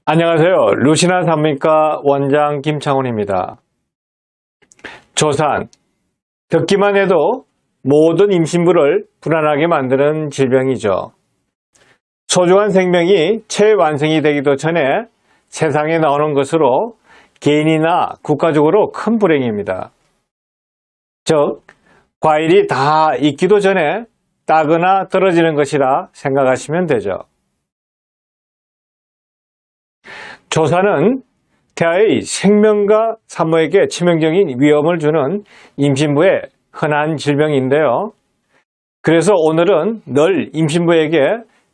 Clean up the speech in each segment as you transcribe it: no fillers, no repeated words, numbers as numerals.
안녕하세요. 루시나 산부인과 원장 김창훈입니다. 조산, 듣기만 해도 모든 임신부를 불안하게 만드는 질병이죠. 소중한 생명이 최완성이 되기도 전에 세상에 나오는 것으로 개인이나 국가적으로 큰 불행입니다. 즉, 과일이 다 익기도 전에 따거나 떨어지는 것이라 생각하시면 되죠. 조산은 태아의 생명과 산모에게 치명적인 위험을 주는 임신부의 흔한 질병인데요. 그래서 오늘은 늘 임신부에게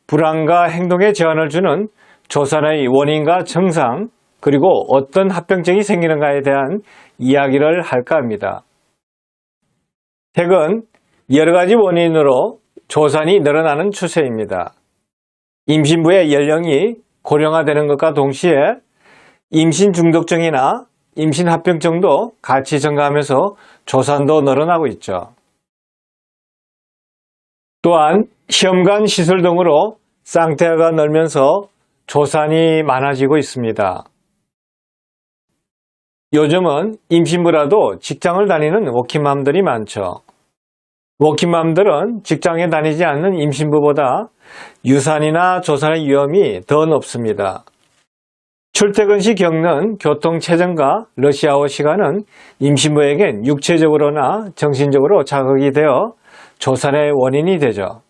불안과 행동에 제한을 주는 조산의 원인과 증상, 그리고 어떤 합병증이 생기는가에 대한 이야기를 할까 합니다. 최근 여러 가지 원인으로 조산이 늘어나는 추세입니다. 임신부의 연령이 고령화되는 것과 동시에 임신 중독증이나 임신 합병증도 같이 증가하면서 조산도 늘어나고 있죠. 또한 시험관 시술 등으로 쌍태아가 늘면서 조산이 많아지고 있습니다. 요즘은 임신부라도 직장을 다니는 워킹맘들이 많죠. 워킹맘들은 직장에 다니지 않는 임신부보다 유산이나 조산의 위험이 더 높습니다. 출퇴근 시 겪는 교통체증과 러시아워 시간은 임신부에겐 육체적으로나 정신적으로 자극이 되어 조산의 원인이 되죠.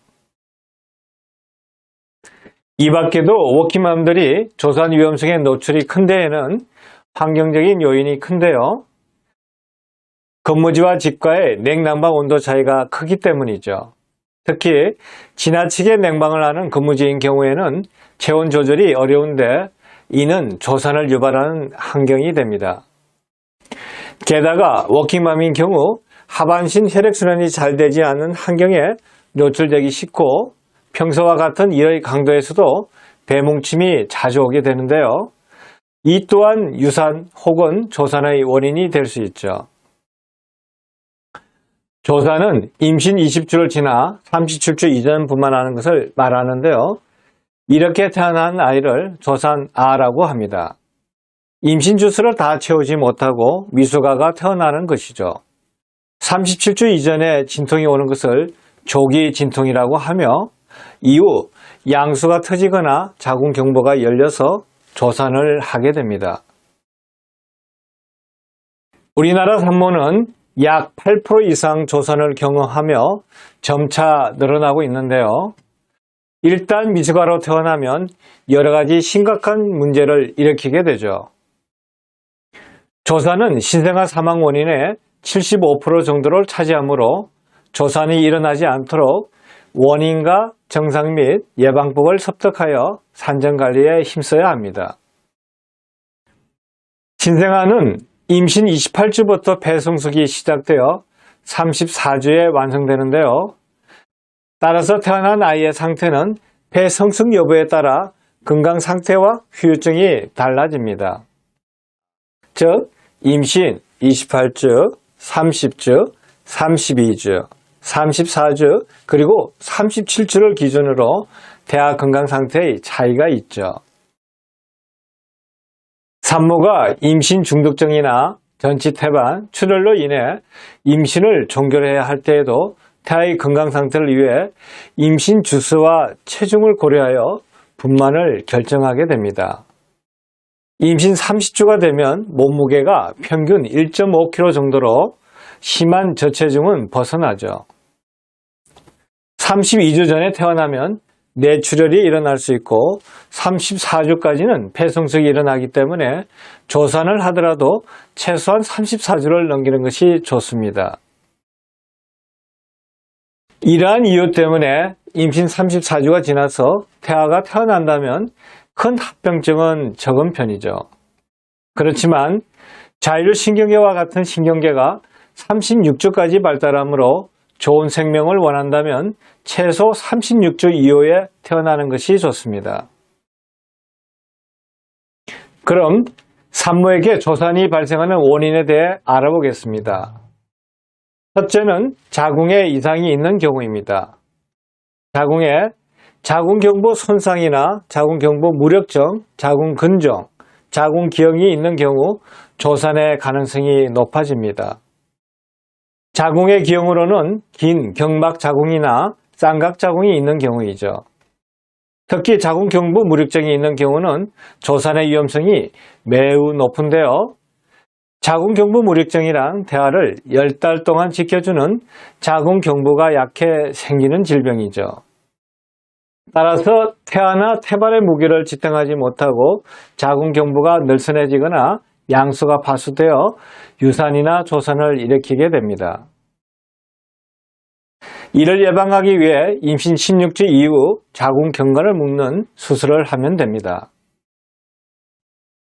이 밖에도 워킹맘들이 조산 위험성에 노출이 큰 데에는 환경적인 요인이 큰데요. 근무지와 집과의 냉난방 온도 차이가 크기 때문이죠. 특히 지나치게 냉방을 하는 근무지인 경우에는 체온 조절이 어려운데 이는 조산을 유발하는 환경이 됩니다. 게다가 워킹맘인 경우 하반신 혈액순환이 잘 되지 않는 환경에 노출되기 쉽고 평소와 같은 일의 강도에서도 배뭉침이 자주 오게 되는데요. 이 또한 유산 혹은 조산의 원인이 될 수 있죠. 조산은 임신 20주를 지나 37주 이전 분만하는 것을 말하는데요. 이렇게 태어난 아이를 조산아라고 합니다. 임신 주수를 다 채우지 못하고 미숙아가 태어나는 것이죠. 37주 이전에 진통이 오는 것을 조기 진통이라고 하며 이후 양수가 터지거나 자궁 경부가 열려서 조산을 하게 됩니다. 우리나라 산모는 약 8% 이상 조산을 경험하며 점차 늘어나고 있는데요. 일단 미숙아로 태어나면 여러 가지 심각한 문제를 일으키게 되죠. 조산은 신생아 사망 원인의 75% 정도를 차지하므로 조산이 일어나지 않도록 원인과 증상 및 예방법을 섭득하여 산전관리에 힘써야 합니다. 신생아는 임신 28주부터 폐성숙이 시작되어 34주에 완성되는데요. 따라서 태어난 아이의 상태는 폐성숙 여부에 따라 건강 상태와 후유증이 달라집니다. 즉, 임신 28주, 30주, 32주, 34주, 그리고 37주를 기준으로 태아 건강 상태의 차이가 있죠. 산모가 임신 중독증이나 전치태반, 출혈로 인해 임신을 종결해야 할 때에도 태아의 건강 상태를 위해 임신 주수와 체중을 고려하여 분만을 결정하게 됩니다. 임신 30주가 되면 몸무게가 평균 1.5kg 정도로 심한 저체중은 벗어나죠. 32주 전에 태어나면 뇌출혈이 일어날 수 있고 34주까지는 폐성숙이 일어나기 때문에 조산을 하더라도 최소한 34주를 넘기는 것이 좋습니다. 이러한 이유 때문에 임신 34주가 지나서 태아가 태어난다면 큰 합병증은 적은 편이죠. 그렇지만 자율신경계와 같은 신경계가 36주까지 발달하므로 좋은 생명을 원한다면 최소 36주 이후에 태어나는 것이 좋습니다. 그럼 산모에게 조산이 발생하는 원인에 대해 알아보겠습니다. 첫째는 자궁에 이상이 있는 경우입니다. 자궁에 자궁경부 손상이나 자궁경부 무력증, 자궁근종, 자궁기형이 있는 경우 조산의 가능성이 높아집니다. 자궁의 기형으로는 긴 경막자궁이나 쌍각자궁이 있는 경우이죠. 특히 자궁경부 무력증이 있는 경우는 조산의 위험성이 매우 높은데요. 자궁경부 무력증이란 태아를 10달 동안 지켜주는 자궁경부가 약해 생기는 질병이죠. 따라서 태아나 태반의 무게를 지탱하지 못하고 자궁경부가 늘씬해지거나 양수가 파수되어 유산이나 조산을 일으키게 됩니다. 이를 예방하기 위해 임신 16주 이후 자궁경관을 묶는 수술을 하면 됩니다.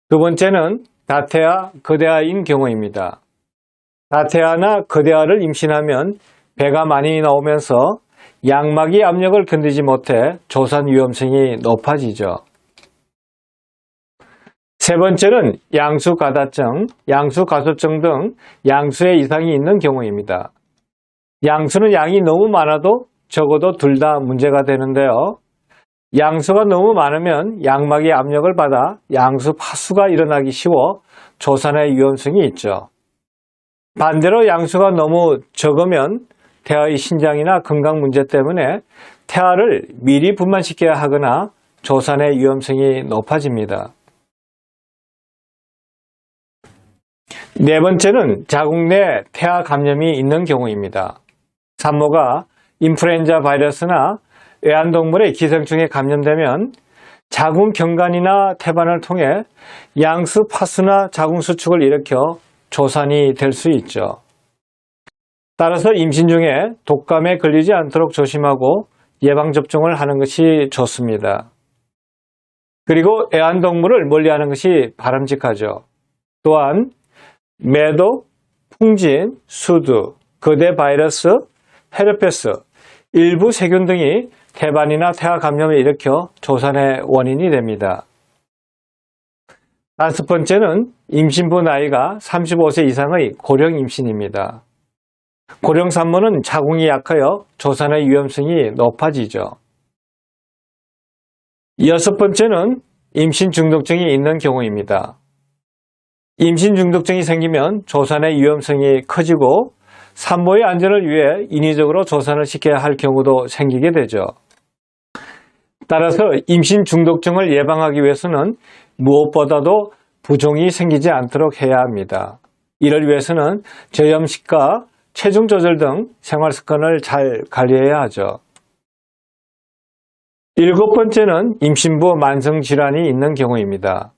두 번째는 다태아, 거대아인 경우입니다. 다태아나 거대아를 임신하면 배가 많이 나오면서 양막이 압력을 견디지 못해 조산 위험성이 높아지죠. 세 번째는 양수가다증, 양수가소증 등 양수의 이상이 있는 경우입니다. 양수는 양이 너무 많아도 적어도 둘 다 문제가 되는데요. 양수가 너무 많으면 양막이 압력을 받아 양수 파수가 일어나기 쉬워 조산의 위험성이 있죠. 반대로 양수가 너무 적으면 태아의 신장이나 건강 문제 때문에 태아를 미리 분만시켜야 하거나 조산의 위험성이 높아집니다. 네 번째는 자궁 내 태아 감염이 있는 경우입니다. 산모가 인플루엔자 바이러스나 애완동물의 기생충에 감염되면 자궁경관이나 태반을 통해 양수 파수나 자궁 수축을 일으켜 조산이 될 수 있죠. 따라서 임신 중에 독감에 걸리지 않도록 조심하고 예방접종을 하는 것이 좋습니다. 그리고 애완동물을 멀리하는 것이 바람직하죠. 또한 매독, 풍진, 수두, 거대 바이러스, 헤르페스, 일부 세균 등이 태반이나 태아 감염을 일으켜 조산의 원인이 됩니다. 다섯 번째는 임신부 나이가 35세 이상의 고령 임신입니다. 고령 산모는 자궁이 약하여 조산의 위험성이 높아지죠. 여섯 번째는 임신 중독증이 있는 경우입니다. 임신 중독증이 생기면 조산의 위험성이 커지고 산모의 안전을 위해 인위적으로 조산을 시켜야 할 경우도 생기게 되죠. 따라서 임신 중독증을 예방하기 위해서는 무엇보다도 부종이 생기지 않도록 해야 합니다. 이를 위해서는 저염식과 체중 조절 등 생활 습관을 잘 관리해야 하죠. 일곱 번째는 임신부 만성 질환이 있는 경우입니다.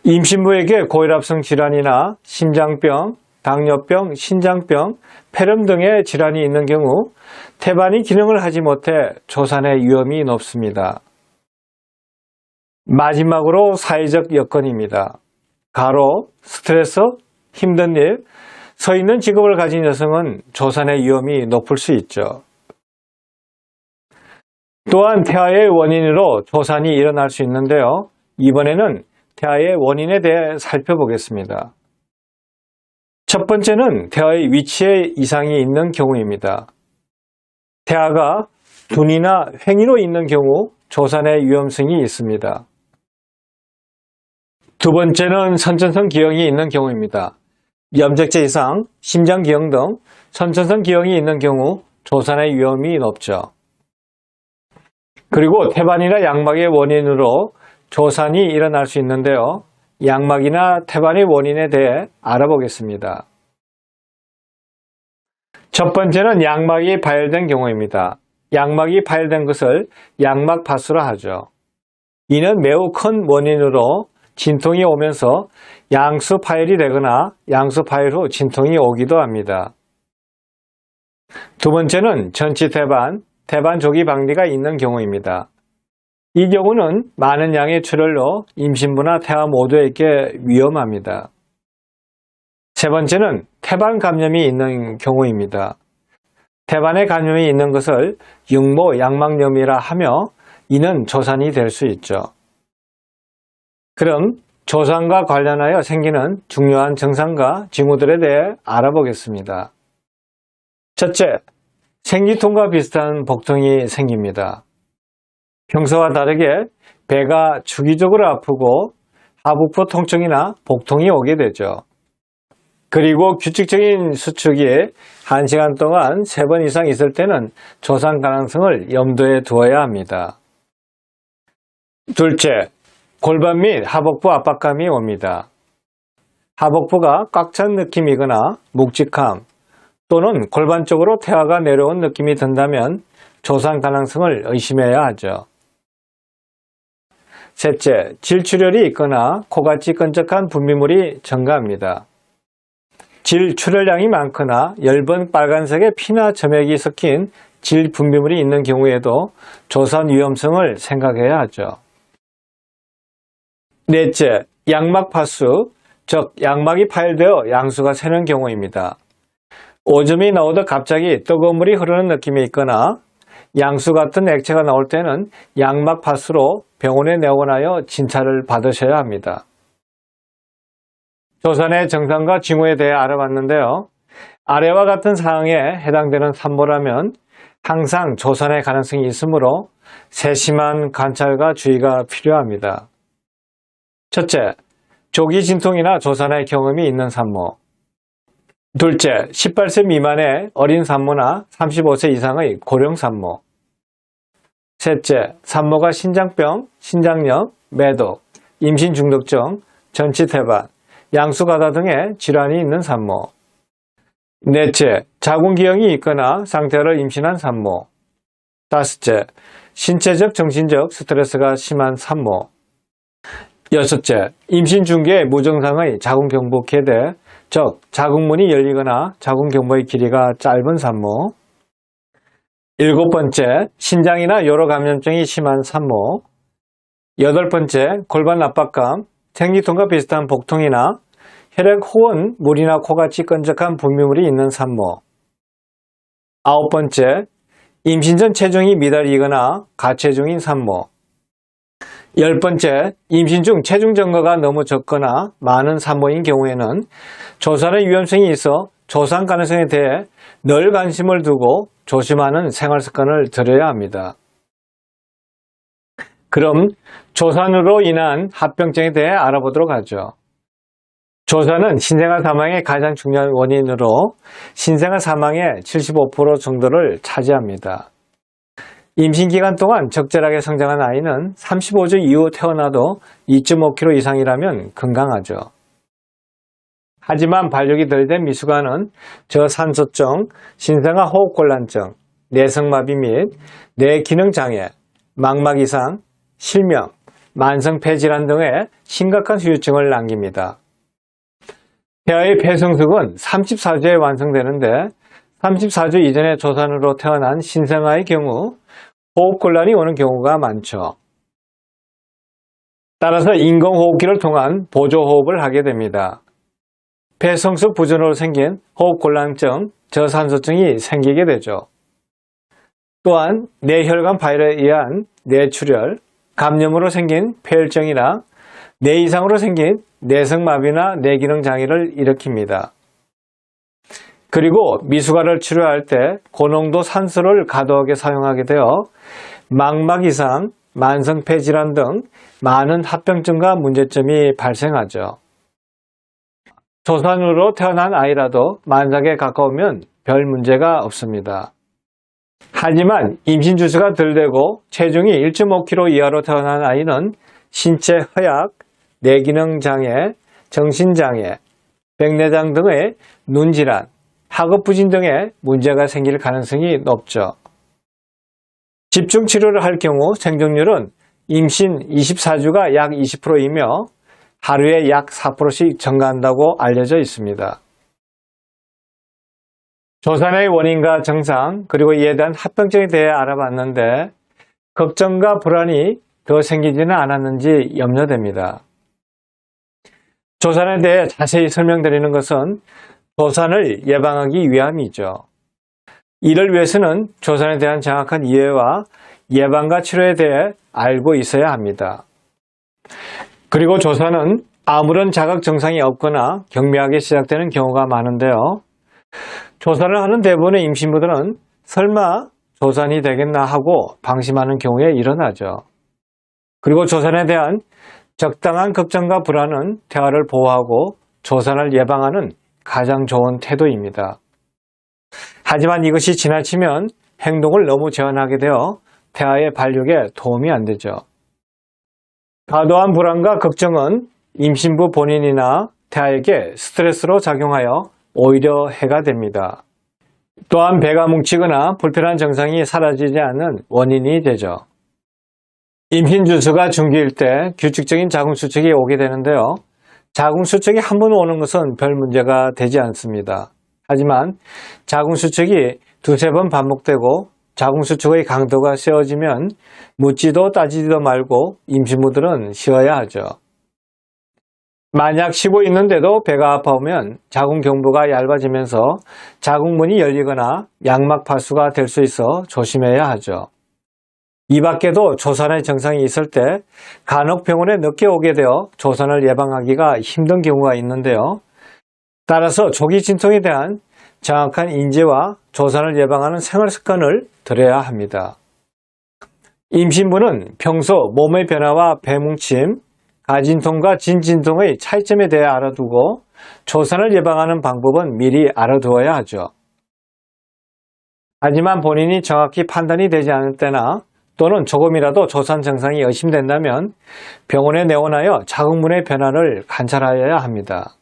임신부에게 고혈압성 질환이나 심장병, 당뇨병, 신장병, 폐렴 등의 질환이 있는 경우 태반이 기능을 하지 못해 조산의 위험이 높습니다. 마지막으로 사회적 여건입니다. 가로, 스트레스, 힘든 일, 서 있는 직업을 가진 여성은 조산의 위험이 높을 수 있죠. 또한 태아의 원인으로 조산이 일어날 수 있는데요. 이번에는 태아의 원인에 대해 살펴보겠습니다. 첫 번째는 태아의 위치에 이상이 있는 경우입니다. 태아가 둔이나 횡위로 있는 경우 조산의 위험성이 있습니다. 두 번째는 선천성 기형이 있는 경우입니다. 염색체 이상, 심장기형 등 선천성 기형이 있는 경우 조산의 위험이 높죠. 그리고 태반이나 양막의 원인으로 조산이 일어날 수 있는데요. 양막이나 태반의 원인에 대해 알아보겠습니다. 첫 번째는 양막이 파열된 경우입니다. 양막이 파열된 것을 양막 파수라 하죠. 이는 매우 큰 원인으로 진통이 오면서 양수 파열이 되거나 양수 파열 후 진통이 오기도 합니다. 두 번째는 전치 태반, 태반 조기 박리가 있는 경우입니다. 이 경우는 많은 양의 출혈로 임신부나 태아 모두에게 위험합니다. 세 번째는 태반 감염이 있는 경우입니다. 태반에 감염이 있는 것을 육모 양막염이라 하며 이는 조산이 될 수 있죠. 그럼 조산과 관련하여 생기는 중요한 증상과 징후들에 대해 알아보겠습니다. 첫째, 생리통과 비슷한 복통이 생깁니다. 평소와 다르게 배가 주기적으로 아프고 하복부 통증이나 복통이 오게 되죠. 그리고 규칙적인 수축이 1시간 동안 3번 이상 있을 때는 조산 가능성을 염두에 두어야 합니다. 둘째, 골반 및 하복부 압박감이 옵니다. 하복부가 꽉 찬 느낌이거나 묵직함 또는 골반 쪽으로 태화가 내려온 느낌이 든다면 조산 가능성을 의심해야 하죠. 셋째, 질출혈이 있거나 코같이 끈적한 분비물이 증가합니다. 질출혈량이 많거나 엷은 빨간색의 피나 점액이 섞인 질 분비물이 있는 경우에도 조산 위험성을 생각해야 하죠. 넷째, 양막 파수, 즉 양막이 파열되어 양수가 새는 경우입니다. 오줌이 나오듯 갑자기 뜨거운 물이 흐르는 느낌이 있거나 양수 같은 액체가 나올 때는 양막 파수로 병원에 내원하여 진찰을 받으셔야 합니다. 조산의 증상과 징후에 대해 알아봤는데요. 아래와 같은 사항에 해당되는 산모라면 항상 조산의 가능성이 있으므로 세심한 관찰과 주의가 필요합니다. 첫째, 조기 진통이나 조산의 경험이 있는 산모. 둘째, 18세 미만의 어린 산모나 35세 이상의 고령 산모. 셋째, 산모가 신장병, 신장염, 매독, 임신 중독증, 전치태반, 양수가다 등의 질환이 있는 산모. 넷째, 자궁기형이 있거나 상태를 임신한 산모. 다섯째, 신체적, 정신적 스트레스가 심한 산모. 여섯째, 임신 중기에 무증상의 자궁경부 개대, 즉 자궁문이 열리거나 자궁경부의 길이가 짧은 산모. 일곱 번째, 신장이나 여러 감염증이 심한 산모. 여덟 번째, 골반 압박감, 생리통과 비슷한 복통이나 혈액 혹은 물이나 코같이 끈적한 분비물이 있는 산모. 아홉 번째, 임신 전 체중이 미달이거나 가체중인 산모. 열 번째, 임신 중 체중 증가가 너무 적거나 많은 산모인 경우에는 조산의 위험성이 있어 조산 가능성에 대해 늘 관심을 두고 조심하는 생활 습관을 들여야 합니다. 그럼 조산으로 인한 합병증에 대해 알아보도록 하죠. 조산은 신생아 사망의 가장 중요한 원인으로 신생아 사망의 75% 정도를 차지합니다. 임신 기간 동안 적절하게 성장한 아이는 35주 이후 태어나도 2.5kg 이상이라면 건강하죠. 하지만 발육이 덜 된 미숙아는 저산소증, 신생아 호흡곤란증, 내성마비 및 뇌기능장애, 망막 이상, 실명, 만성 폐질환 등의 심각한 후유증을 남깁니다. 태아의 폐성숙은 34주에 완성되는데 34주 이전에 조산으로 태어난 신생아의 경우 호흡곤란이 오는 경우가 많죠. 따라서 인공호흡기를 통한 보조호흡을 하게 됩니다. 폐성숙 부전으로 생긴 호흡곤란증, 저산소증이 생기게 되죠. 또한 뇌혈관 바이러스에 의한 뇌출혈, 감염으로 생긴 폐혈증이나 뇌 이상으로 생긴 내성마비나 뇌기능 장애를 일으킵니다. 그리고 미숙아를 치료할 때 고농도 산소를 과도하게 사용하게 되어 망막 이상, 만성 폐질환 등 많은 합병증과 문제점이 발생하죠. 조산으로 태어난 아이라도 만삭에 가까우면 별 문제가 없습니다. 하지만 임신 주수가 덜 되고 체중이 1.5kg 이하로 태어난 아이는 신체 허약, 뇌기능 장애, 정신장애, 백내장 등의 눈질환, 학업부진 등의 문제가 생길 가능성이 높죠. 집중치료를 할 경우 생존율은 임신 24주가 약 20%이며 하루에 약 4%씩 증가한다고 알려져 있습니다. 조산의 원인과 증상 그리고 이에 대한 합병증에 대해 알아봤는데 걱정과 불안이 더 생기지는 않았는지 염려됩니다. 조산에 대해 자세히 설명드리는 것은 조산을 예방하기 위함이죠. 이를 위해서는 조산에 대한 정확한 이해와 예방과 치료에 대해 알고 있어야 합니다. 그리고 조산은 아무런 자각 증상이 없거나 경미하게 시작되는 경우가 많은데요. 조산을 하는 대부분의 임신부들은 설마 조산이 되겠나 하고 방심하는 경우에 일어나죠. 그리고 조산에 대한 적당한 걱정과 불안은 태아를 보호하고 조산을 예방하는 가장 좋은 태도입니다. 하지만 이것이 지나치면 행동을 너무 제한하게 되어 태아의 발육에 도움이 안 되죠. 과도한 불안과 걱정은 임신부 본인이나 태아에게 스트레스로 작용하여 오히려 해가 됩니다. 또한 배가 뭉치거나 불편한 증상이 사라지지 않는 원인이 되죠. 임신 주수가 중기일 때 규칙적인 자궁수축이 오게 되는데요. 자궁수축이 한 번 오는 것은 별 문제가 되지 않습니다. 하지만 자궁수축이 두세 번 반복되고 자궁수축의 강도가 세어지면 묻지도 따지지도 말고 임신부들은 쉬어야 하죠. 만약 쉬고 있는데도 배가 아파오면 자궁경부가 얇아지면서 자궁문이 열리거나 양막 파수가 될 수 있어 조심해야 하죠. 이 밖에도 조산의 증상이 있을 때 간혹 병원에 늦게 오게 되어 조산을 예방하기가 힘든 경우가 있는데요. 따라서 조기 진통에 대한 정확한 인지와 조산을 예방하는 생활 습관을 들여야 합니다. 임신부는 평소 몸의 변화와 배뭉침, 가진통과 진진통의 차이점에 대해 알아두고 조산을 예방하는 방법은 미리 알아두어야 하죠. 하지만 본인이 정확히 판단이 되지 않을 때나 또는 조금이라도 조산 증상이 의심된다면 병원에 내원하여 자궁문의 변화를 관찰하여야 합니다.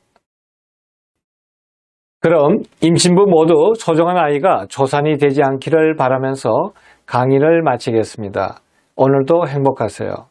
그럼 임신부 모두 소중한 아이가 조산이 되지 않기를 바라면서 강의를 마치겠습니다. 오늘도 행복하세요.